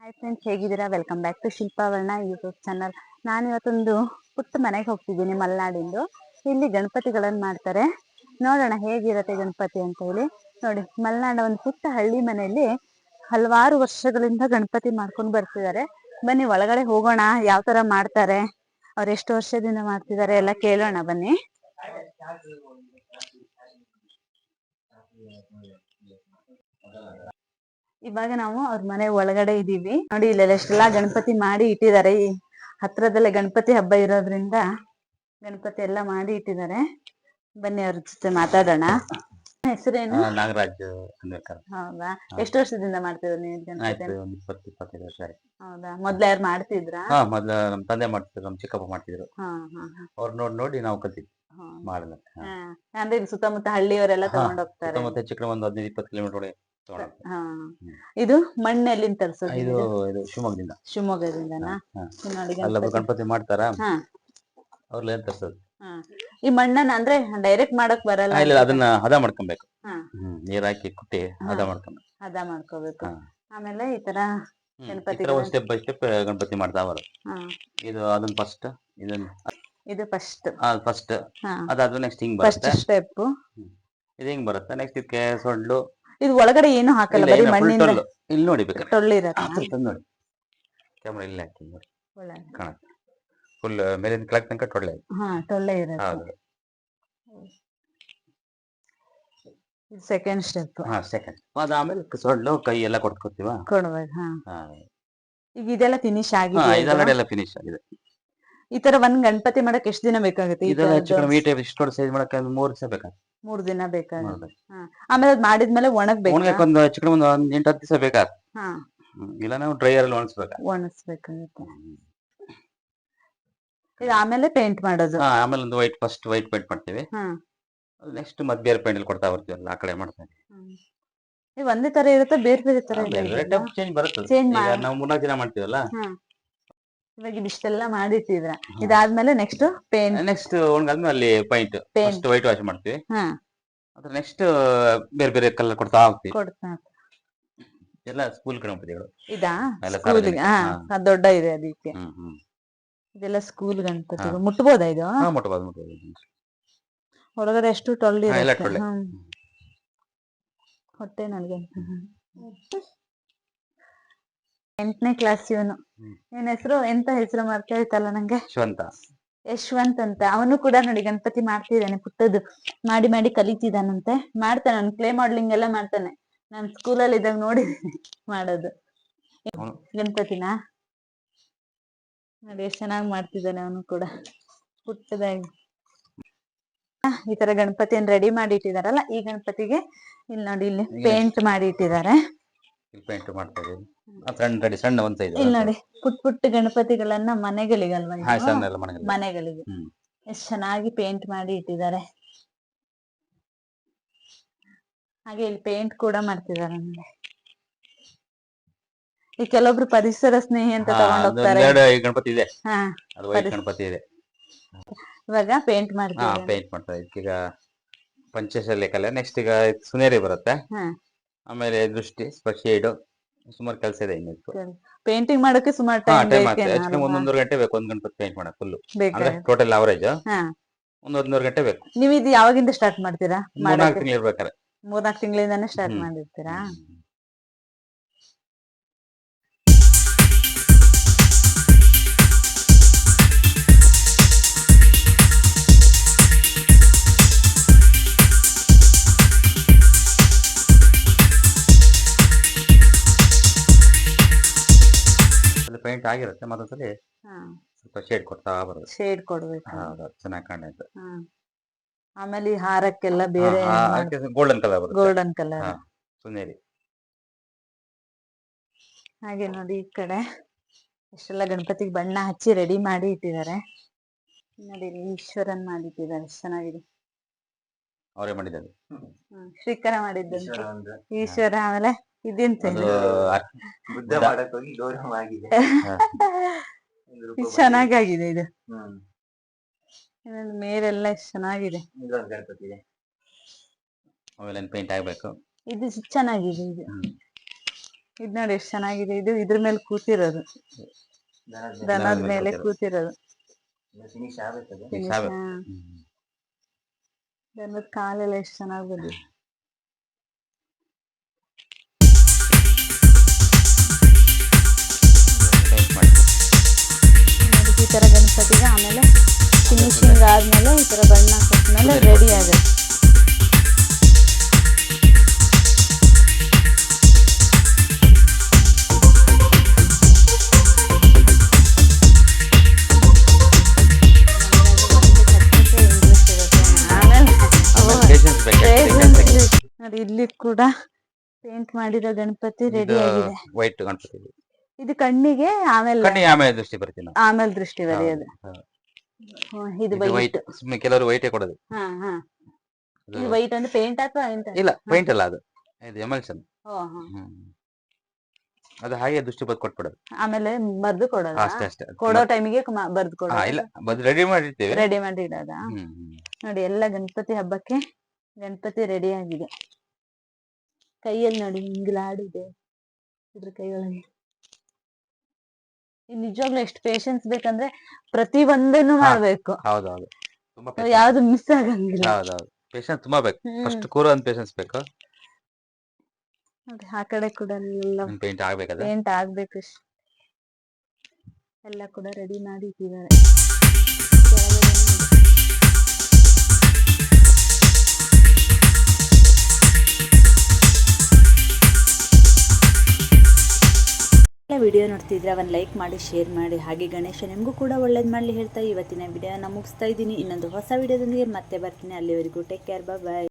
Hi friends, ಹೇಗಿದ್ದೀರಾ? Welcome back to Shilpa ವರ್ಣ YouTube channel. ನಾನು ಇವತ್ತೊಂದು ಪುಟ್ಟ ಮನೆಗೆ ಹೋಗ್ತಿದ್ದೀನಿ, ಮಲೆನಾಡಿಂದು. ಇಲ್ಲಿ ಗಣಪತಿಗಳನ್ನು ಮಾಡ್ತಾರೆ. ನೋಡೋಣ ಹೇಗಿರುತ್ತೆ ಗಣಪತಿ ಅಂತ ಹೇಳಿ. ನೋಡಿ, ಮಲೆನಾಡ ಒಂದು ಪುಟ್ಟ ಹಳ್ಳಿ ಮನೆಯಲ್ಲಿ ಹಲವಾರು ವರ್ಷಗಳಿಂದ ಗಣಪತಿ ಮಾಡ್ಕೊಂಡು ಬರ್ತಿದ್ದಾರೆ. ಬನ್ನಿ ಒಳಗಡೆ ಹೋಗೋಣ, ಯಾವ ತರ ಮಾಡ್ತಾರೆ, ಅವ್ರು ಎಷ್ಟು ವರ್ಷದಿಂದ ಮಾಡ್ತಿದ್ದಾರೆ ಎಲ್ಲ ಕೇಳೋಣ ಬನ್ನಿ. ಇವಾಗ ನಾವು ಅವ್ರ ಮನೆ ಒಳಗಡೆ ಇದೀವಿ. ನೋಡಿ, ಇಲ್ಲೆಲ್ಲ ಎಷ್ಟೆಲ್ಲಾ ಗಣಪತಿ ಮಾಡಿ ಇಟ್ಟಿದ್ದಾರೆ. ಈ ಹತ್ರದಲ್ಲೇ ಗಣಪತಿ ಹಬ್ಬ ಇರೋದ್ರಿಂದ ಗಣಪತಿ ಎಲ್ಲ ಮಾಡಿ ಇಟ್ಟಿದ್ದಾರೆ. ಬನ್ನಿ ಅವ್ರ ಜೊತೆ ಮಾತಾಡೋಣ. ಹೆಸರೇನು? ನಾಗರಾಜ್. ಹೌದಾ? ಎಷ್ಟು ವರ್ಷದಿಂದ ಮಾಡ್ತಿದ್ರು ನೀವು ಗಣಪತಿ? 20-25 ವರ್ಷ ಆಯ್ತು. ಹೌದಾ? ಮೊದ್ಲು ಯಾರು ಮಾಡ್ತಿದ್ರಾ? ಮೊದ್ಲು ನಮ್ ತಂದೆ ಮಾಡ್ತಿದ್ರು, ನಮ್ ಚಿಕ್ಕಪ್ಪ ಮಾಡ್ತಿದ್ರು. ಅವ್ರು ನೋಡಿ ನಾವು ಕಲ್ತಿದ್ವಿ ಮಾಡಲ್ಲ. ಅಂದ್ರೆ ಇಲ್ಲಿ ಸುತ್ತಮುತ್ತ ಹಳ್ಳಿಯವರೆಲ್ಲ ತಗೊಂಡ್ ಹೋಗ್ತಾರೆ. ಸುತ್ತಮುತ್ತ ಹೆಚ್ಚು ಕಡಿಮೆ ಒಂದು 15-20 ಕಿಲೋಮೀಟರ್ ಒಳಗೆ ಇದು ಮಣ್ಣು ಎಲ್ಲಿಂದ ತರಿಸೋದು? ಇದು ಶಿವಮೊಗ್ಗದಿಂದ. ಶಿವಮೊಗ್ಗದಿಂದನಾ? ಅಲ್ಲೊಬ್ರು ಗಣಪತಿ ಮಾಡ್ತಾರ, ಅವ್ರಲ್ಲ ಏನ್ ತರ್ಸೋದು. ಈ ಮಣ್ಣನ್ನ ಅಂದ್ರೆ ಡೈರೆಕ್ಟ್ ಮಾಡಕ್ ಬರಲ್ಲ? ಇಲ್ಲ, ಅದನ್ನ ಹದ ಮಾಡ್ಕೊಬೇಕು. ನೀರ್ ಹಾಕಿ ಕುಟ್ಟಿ ಹದ ಮಾಡ್ಕೋಬೇಕು. ಆಮೇಲೆ ಈ ತರ Ganapati step by step Ganapati ಮಾಡ್ತಾ ಬರೋದು. ಇದು ಅದನ್ನ ಫಸ್ಟ್, ಇದು ಫಸ್ಟ್. ಅದಾದ್ಮೇಲೆ ನೆಕ್ಸ್ಟ್ ಹಿಂಗ್ ಬರುತ್ತೆ ಸ್ಟೆಪ್. ಇದು ಹಿಂಗ್ ಬರುತ್ತೆ. ನೆಕ್ಸ್ಟ್ ಇದಕ್ಕೆ ಸೊಳ್ಳು. ಇದು ಒಳಗಡೆ ಏನು ಹಾಕಲ್ಲ, ಬರೀ ಮಣ್ಣಿಂದ. ಇಲ್ಲಿ ನೋಡಿ, ಬೇಕಾದ್ರೆ ಟೊಳ್ಳಿರತ್ತೆ ನೋಡಿ. ಕ್ಯಾಮ್ರಾ ಇಲ್ಲಿ ಹಾಕಿ ನೋಡಿ, ಕಾಣುತ್ತೆ. ಫುಲ್ ಮೇಲಿಂದ ಕೆಳಗೆ ತನಕ ಟೊಳ್ಳೆ. ಟೊಳ್ಳೆ ಇರುತ್ತೆ. Second step. ಸೆಕೆಂಡ್. ಅದಾದ್ಮೇಲೆ ಸೊಳ್ಳು ಕೈ ಎಲ್ಲ ಕೊಡ್ಬೇಕು. ಈಗ ಇದೆಲ್ಲ ಫಿನಿಶ್ ಆಗಿದೆ. ಇದೆಲ್ಲ ಫಿನಿಶ್ ಆಗಿದೆ. ಈ ತರ ಒಂದ್ ಗಣಪತಿ ಮಾಡಕ್ ಎಷ್ಟು ದಿನ ಬೇಕಾಗುತ್ತೆ? ಇದೆಲ್ಲ ಹೆಚ್ಚು ಕಡಿಮೆ ಈ ಟೈಪ್ ಇಷ್ಟು ಸೈಜ್ ಮಾಡಕ್ಕೆ 3 ದಿವಸ ಬೇಕಾಗುತ್ತೆ. 3 ದಿನ ಬೇಕಾಗುತ್ತೆ. ಆಮೇಲೆ ಅದ್ ಮಾಡಿದ್ಮೇಲೆ ಒಣಗ್ಬೇಕು. ಒಂದು ಹೆಚ್ಚು ಕಡಿಮೆ ಒಂದು 8-10 ದಿವಸ ಬೇಕಾಗುತ್ತೆ. ಇಲ್ಲ ನಾವು ಡ್ರೈಯರ್ ಅಲ್ಲಿ ಒಣಸ್ಬೇಕಾಗುತ್ತೆ. ಇದು ಆಮೇಲೆ ಪೇಂಟ್ ಮಾಡೋದು. ಆಮೇಲೆ ಒಂದು ಫಸ್ಟ್ ವೈಟ್ ಪೇಂಟ್ ಮಾಡ್ತೀವಿ. ನೆಕ್ಸ್ಟ್ ಮತ್ತೆ ಬೇರೆ ಪೇಂಟ್ ಅಲ್ಲಿ ಕೊಡ್ತಾ ಬರ್ತೀವಿ. ಆ ಕಡೆ ಮಾಡ್ತೇವೆ. ಒಂದೇ ತರ ಇರುತ್ತೆ, ಬೇರೆ ಬೇರೆ ತರ ಚೇಂಜ್ ಬರುತ್ತೆ. ನಾವು 3-4 ದಿನ ಮಾಡ್ತೀವಲ್ಲ. ಇವಾಗ ಇದಿಷ್ಟೆಲ್ಲ ಮಾಡಿಟ್ಟಿದ್ರ. ಇದಾದ್ಮೇಲೆ ನೆಕ್ಸ್ಟ್ ಪೇಂಟ್. ನೆಕ್ಸ್ಟ್ ಒಣಗಾದ್ಮೇಲೆ ಅಲ್ಲಿ ಪೈಂಟ್ ಫಸ್ಟ್ ವೈಟ್ ವಾಶ್ ಮಾಡ್ತೀವಿ. ಅದ್ರ ನೆಕ್ಸ್ಟ್ ಬೇರೆ ಬೇರೆ ಕಲರ್ ಕೊಡ್ತಾ ಹೋಗ್ತೀವಿ. ಎಲ್ಲ ಸ್ಕೂಲ್ ಗಣಪತಿಗಳು. ಇದಾ ದೊಡ್ಡ ಇದೆ ಅದಕ್ಕೆ. ಇದೆಲ್ಲ ಸ್ಕೂಲ್ ಗಣಪತಿ. ಮುಟ್ಬೋದಾ ಇದು? ಮುಟ್ಬೋದು. ಹೊರಗಡೆ ಎಷ್ಟು ಟೊಳ್ಳಿ ಹೊಟ್ಟೆ ನನಗೆ. 8ನೇ ಕ್ಲಾಸ್ ಇವನು. ಏನ್ ಹೆಸರು? ಎಂತ ಹೆಸರು ಮಾಡ್ತಾ ಇರ್ತಲ್ಲ ನಂಗೆ. ಯಶವಂತ್ ಅಂತ. ಅವನು ಕೂಡ ನೋಡಿ ಗಣಪತಿ ಮಾಡ್ತಿದ್ದಾನೆ. ಪುಟ್ಟದ್ದು ಮಾಡಿ ಮಾಡಿ ಕಲಿತಿದ್ದಾನಂತೆ. ಮಾಡ್ತಾನೆ, ಅವ್ನು ಕ್ಲೇ ಮಾಡ್ಲಿಂಗ್ ಎಲ್ಲ ಮಾಡ್ತಾನೆ. ನಾನ್ ಸ್ಕೂಲಲ್ಲಿ ಇದ್ದಾಗ ನೋಡಿದ್ದೀನಿ ಮಾಡೋದು ಗಣಪತಿನ. ನೋಡಿ ಎಷ್ಟು ಚೆನ್ನಾಗಿ ಮಾಡ್ತಿದ್ದಾನೆ ಅವನು ಕೂಡ, ಪುಟ್ಟದಾಗಿ. ಈ ತರ ಗಣಪತಿಯನ್ನು ರೆಡಿ ಮಾಡಿ ಇಟ್ಟಿದಾರಲ್ಲ, ಈ ಗಣಪತಿಗೆ ಇಲ್ಲಿ ನೋಡಿ, ಇಲ್ಲಿ ಪೇಂಟ್ ಮಾಡಿ ಇಟ್ಟಿದ್ದಾರೆ. ಪೇಂಟ್ ಮಾಡ್ತಾರೆ. ಸಣ್ಣ ಒಂದು ಸೈಜ್. ಇಲ್ಲಿ ನೋಡಿ, ಪುಟ್ಟ ಗಣಪತಿಗಳನ್ನ ಮನೆಗಳಿಗಲ್ವಾ, ಮನೆಗಳಿಗೆ ಎಷ್ಟು ಚೆನ್ನಾಗಿ ಪೇಂಟ್ ಮಾಡಿ ಇಟ್ಟಿದ್ದಾರೆ. ಹಾಗೆ ಇಲ್ಲಿ ಪೇಂಟ್ ಕೂಡ ಮಾಡ್ತಿದ್ದಾರೆ. ಈ ಕೆಲವೊಬ್ರು ಪರಿಸರ ಸ್ನೇಹಿ ಅಂತ ತಗೊಂಡ್ ಹೋಗ್ತಾರೆ. ಗಣಪತಿ ಇದೆ, ಗಣಪತಿ ಇದೆ. ಇವಾಗ ಪೇಂಟ್ ಮಾಡ್ತೀವಿ. ಪೇಂಟ್ ಮಾಡ್ತಾರೆ. ಈಗ ಪಂಚಶಾಲೆ ಕಲೆ. ನೆಕ್ಸ್ಟ್ ಈಗ ಸುನೇರಿ ಬರುತ್ತೆ. ಆಮೇಲೆ ದೃಷ್ಟಿ, ಶೇಡ್, ಸುಮಾರು ಕೆಲಸ ಇದೆ. ಪೇಂಟಿಂಗ್ ಮಾಡೋಕೆ ಸುಮಾರು ಟೈಮ್ ಬೇಕು. 1-1.5 ಗಂಟೆ ಬೇಕು ಒಂದು ಗಣಪತಿ ಪೇಂಟ್ ಮಾಡಕ್. ಫುಲ್ ಟೋಟಲ್ ಅವರೇಜ್ 1-1.5 ಗಂಟೆ ಬೇಕು. ನೀವು ಇದು ಯಾವಾಗಿಂದ ಸ್ಟಾರ್ಟ್ ಮಾಡ್ತೀರಾ? 3-4 ತಿಂಗಳು ಇರ್ಬೇಕಾರೆ. 3-4 ತಿಂಗಳಿಂದಾನೇ ಸ್ಟಾರ್ಟ್ ಮಾಡಿರ್ತೀರಾ? ಪೇಂಟ್ ಆಗಿರುತ್ತೆ, ಮತ್ತೊಂದ್ಸಲಿ ಸ್ವಲ್ಪ ಶೇಡ್ ಕೊಡ್ತಾ ಬರೋದು. ಶೇಡ್ ಕೊಡ್ಬೇಕು. ಚೆನ್ನಾಗಿ ಕಾಣುತ್ತೆ. ಆಮೇಲೆ ಈ ಹಾರಕ್ಕೆಲ್ಲ ಬೇರೆ ಗೋಲ್ಡನ್ ಕಲರ್ ಬರುತ್ತೆ. ಗೋಲ್ಡನ್ ಕಲರ್ ಸುನೇರಿ. ಹಾಗೆ ನೋಡಿ, ಈ ಕಡೆ ಎಷ್ಟೆಲ್ಲ ಗಣಪತಿಗೆ ಬಣ್ಣ ಹಚ್ಚಿ ರೆಡಿ ಮಾಡಿ ಇಟ್ಟಿದ್ದಾರೆ. ನೋಡಿ, ಈಶ್ವರನ್ ಮಾಡಿಟ್ಟಿದ್ದಾರೆ, ಎಷ್ಟು ಚೆನ್ನಾಗಿದೆ. ಅವರೇ ಮಾಡಿದ್ದಾರೆ. ಶ್ರೀಕರ ಮಾಡಿದ್ದಂತೆ ಈಶ್ವರ. ಆಮೇಲೆ ಇದೆಂತ ಚೆನ್ನಾಗಿದೆ ಇದು. ಮೇರೆಲ್ಲ ಎಷ್ಟು ಚೆನ್ನಾಗಿದೆ. ಪೇಂಟ್ ಆಗ್ಬೇಕು. ಇದು ಚೆನ್ನಾಗಿದೆ. ಇದು ಇದ್ ನೋಡಿ ಎಷ್ಟು ಚೆನ್ನಾಗಿದೆ. ಇದು ಇದ್ರ ಮೇಲೆ ಕೂತಿರೋದು, ದನದ ಮೇಲೆ ಕೂತಿರೋದು. ದನದ ಕಾಲೆಲ್ಲ ಎಷ್ಟು ಚೆನ್ನಾಗಿ ಬಂದಿದೆ. ಈ ತರ ಗಣಪತಿಗೆ ಆಮೇಲೆ ಫಿನಿಶಿಂಗ್ ಆದ್ಮೇಲೆ ಈ ತರ ಬಣ್ಣ ಕೊಟ್ಮೇಲೆ ರೆಡಿ ಆಗುತ್ತೆ. ನೋಡಿ ಇಲ್ಲಿ ಕೂಡ ಪೇಂಟ್ ಮಾಡಿರೋ ಗಣಪತಿ ರೆಡಿ ಆಗಿದೆ. ವೈಟ್ ಗಣಪತಿ ಇದು ಕಣ್ಣಿಗೆ ಆಮೇಲೆ ದೃಷ್ಟಿ ಬರ್ತೀನಿ, ಆಮೇಲೆ ದೃಷ್ಟಿ ಬರೆಯೋದು. ಇದು ವೈಟ್, ಕೆಲವರು ವೈಟೇ ಕೊಡೋದು. ಇದು ವೈಟ್ ಅಂದ್ರೆ ಪೇಂಟ್ ಅಥವಾ ಇಲ್ಲ, ಪೇಂಟ್ ಅಲ್ಲ, ಅದು ಇದು ಎಮಲ್ಷನ್. ಅದು ಹಾಗೆ ದೃಷ್ಟಿ ಬರ್ದು ಕೊಟ್ಬಿಡೋದು, ಆಮೇಲೆ ಬರ್ದು ಕೊಡೋದು. ಅಷ್ಟೇ ಅಷ್ಟೇ, ಕೊಡೋ ಟೈಮಿಗೆ ಬರ್ದು ಕೊಡೋದು. ಇಲ್ಲ, ರೆಡಿ ಮಾಡಿರ್ತೀವಿ, ರೆಡಿ ಮಾಡಿ ಇಡೋದ. ನೋಡಿ ಎಲ್ಲ ಗಣಪತಿ ಹಬ್ಬಕ್ಕೆ ಗಣಪತಿ ರೆಡಿ ಆಗಿದೆ. ಕೈಯಲ್ಲಿ ನೋಡಿ ಹಿಂಗ್ಲಾಡಿದೆ ಇದ್ರ ಕೈಯೊಳಗೆ. ನಿಜವಾಗ್ಲೂ ಎಷ್ಟು ಪೇಶನ್ಸ್ ಬೇಕಂದ್ರೆ ಪ್ರತಿ ಒಂದನ್ನು ಮಾಡ್ಬೇಕು. ಹೌದೌದು, ಯಾವ್ದು ಮಿಸ್ ಆಗಂಗಿಲ್ಲ. ಹೌದೌದು, ಪೇಶನ್ಸ್ ತುಂಬಾ ಬೇಕು. ಫಸ್ಟ್ ಕೂರೋ ಒಂದು ಪೇಶನ್ಸ್ ಬೇಕು. ನೋಡಿ ಆ ಕಡೆ ಕೂಡ ಪೇಂಟ್ ಆಗ್ಬೇಕದ, ಪೇಂಟ್ ಆಗ್ಬೇಕು. ಎಲ್ಲ ಕೂಡ ರೆಡಿ ಮಾಡಿ ಇಟ್ಟಿದ್ದಾರೆ. ವಿಡಿಯೋ ನೋಡ್ತಿದ್ರೆ ಒಂದು ಲೈಕ್ ಮಾಡಿ, ಶೇರ್ ಮಾಡಿ, ಹಾಗೆ ಗಣೇಶ ನಿಮಗೂ ಕೂಡ ಒಳ್ಳೇದು ಮಾಡಲಿ ಹೇಳ್ತಾ ಇವತ್ತಿನ ವಿಡಿಯೋನ ಮುಗಿಸ್ತಾ ಇದ್ದೀನಿ. ಇನ್ನೊಂದು ಹೊಸ ವಿಡಿಯೋದೊಂದಿಗೆ ಮತ್ತೆ ಬರ್ತೀನಿ. ಅಲ್ಲಿವರೆಗೂ ಟೇಕ್ ಕೇರ್, ಬಾಯ್.